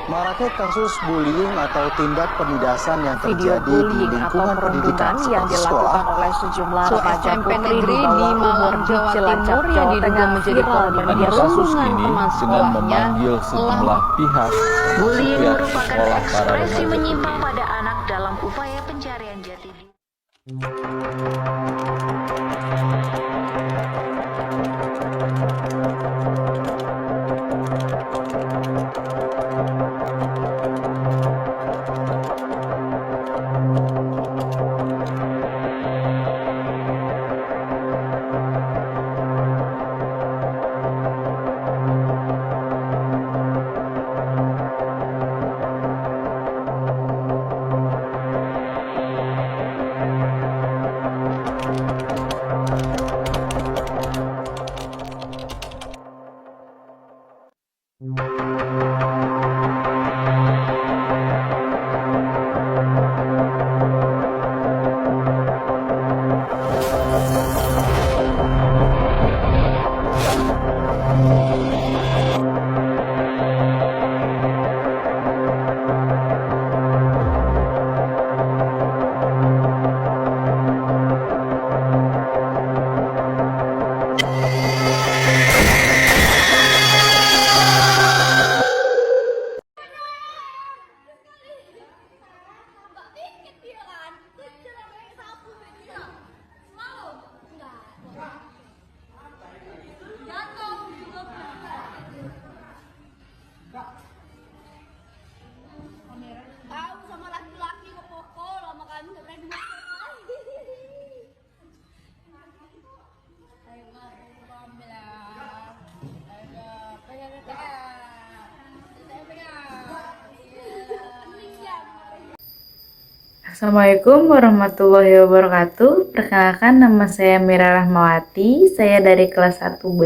Maraknya kasus bullying atau tindak penindasan yang Video terjadi di bullying atau lingkungan pendidikan perundungan yang seperti dilakukan sekolah. oleh sejumlah Siswa remaja SMP putri di negeri di bawah umur Malang, di Jawa Cilacap, Timur yang Jawa diduga Tengah menjadi viral korban di Pada media kasus sosial. ini teman dengan sekolahnya memanggil sejumlah pihak Bullying pihak merupakan sekolah para ekspresi remaja menyimpang putri. pada anak dalam upaya pencarian jati diri. Tahu sama laki-laki kok pokok lama kami nggak berani masuk. Ayo mau ambil lah. Ayo pegang. Assalamualaikum warahmatullahi wabarakatuh. Perkenalkan, nama saya Mira Rahmawati. Saya dari kelas 1B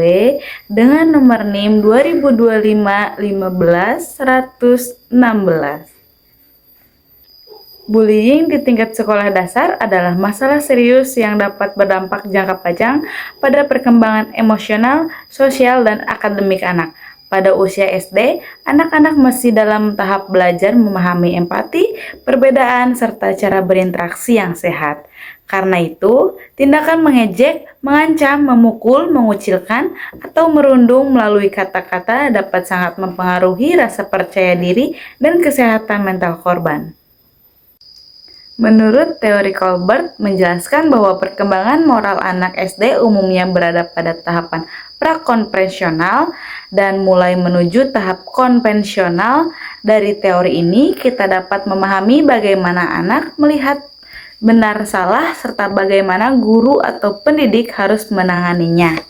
dengan nomor NIM 2025-15-116. Bullying di tingkat sekolah dasar adalah masalah serius yang dapat berdampak jangka panjang pada perkembangan emosional, sosial, dan akademik anak. Pada usia SD, anak-anak masih dalam tahap belajar memahami empati, perbedaan, serta cara berinteraksi yang sehat. Karena itu, tindakan mengejek, mengancam, memukul, mengucilkan, atau merundung melalui kata-kata dapat sangat mempengaruhi rasa percaya diri dan kesehatan mental korban. Menurut teori Colbert menjelaskan bahwa perkembangan moral anak SD umumnya berada pada tahapan prakonvensional dan mulai menuju tahap konvensional. Dari teori ini kita dapat memahami bagaimana anak melihat benar salah serta bagaimana guru atau pendidik harus menanganinya.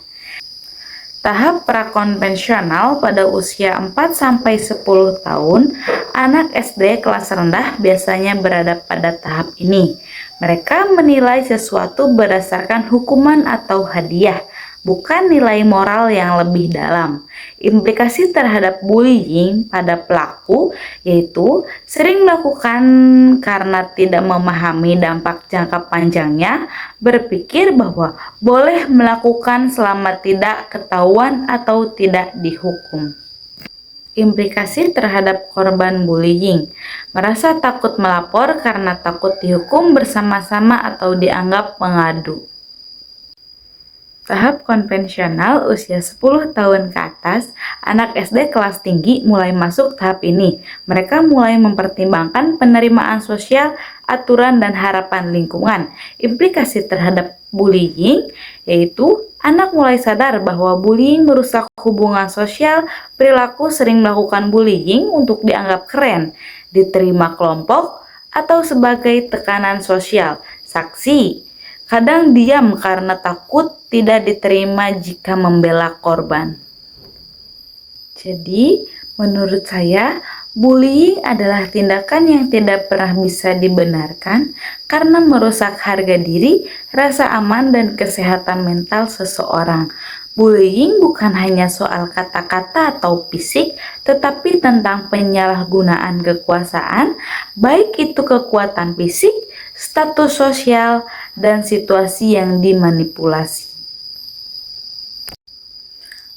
Tahap prakonvensional pada usia 4-10 tahun, anak SD kelas rendah biasanya berada pada tahap ini. Mereka menilai sesuatu berdasarkan hukuman atau hadiah, bukan nilai moral yang lebih dalam. Implikasi terhadap bullying pada pelaku yaitu sering melakukan karena tidak memahami dampak jangka panjangnya, berpikir bahwa boleh melakukan selama tidak ketahuan atau tidak dihukum. Implikasi terhadap korban bullying, merasa takut melapor karena takut dihukum bersama-sama atau dianggap pengadu. Tahap konvensional usia 10 tahun ke atas, anak SD kelas tinggi mulai masuk tahap ini. Mereka mulai mempertimbangkan penerimaan sosial, aturan, dan harapan lingkungan. Implikasi terhadap bullying yaitu anak mulai sadar bahwa bullying merusak hubungan sosial, perilaku sering melakukan bullying untuk dianggap keren, diterima kelompok, atau sebagai tekanan sosial. Saksi kadang diam karena takut tidak diterima jika membela korban. Jadi, menurut saya, bullying adalah tindakan yang tidak pernah bisa dibenarkan karena merusak harga diri, rasa aman, dan kesehatan mental seseorang. Bullying bukan hanya soal kata-kata atau fisik, tetapi tentang penyalahgunaan kekuasaan, baik itu kekuatan fisik, status sosial, dan situasi yang dimanipulasi.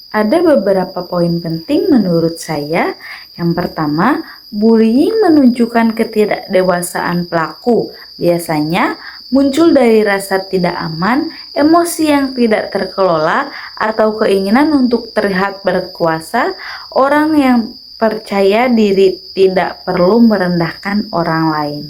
Ada beberapa poin penting menurut saya. Yang pertama, Bullying menunjukkan ketidakdewasaan pelaku. Biasanya muncul dari rasa tidak aman, emosi yang tidak terkelola, atau keinginan untuk terlihat berkuasa. Orang yang percaya diri tidak perlu merendahkan orang lain.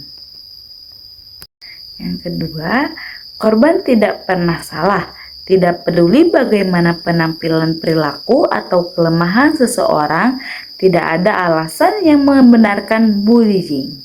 Yang kedua, korban tidak pernah salah. Tidak peduli bagaimana penampilan, perilaku, atau kelemahan seseorang, tidak ada alasan yang membenarkan bullying.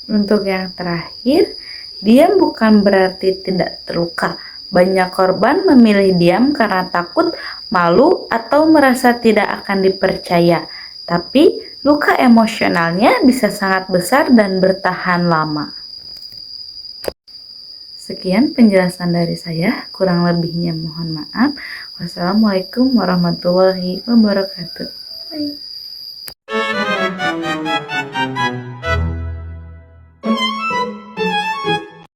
Untuk yang terakhir, diam bukan berarti tidak terluka. Banyak korban memilih diam karena takut, malu, atau merasa tidak akan dipercaya. Tapi, luka emosionalnya bisa sangat besar dan bertahan lama. Sekian penjelasan dari saya, kurang lebihnya mohon maaf. Wassalamualaikum warahmatullahi wabarakatuh. Bye.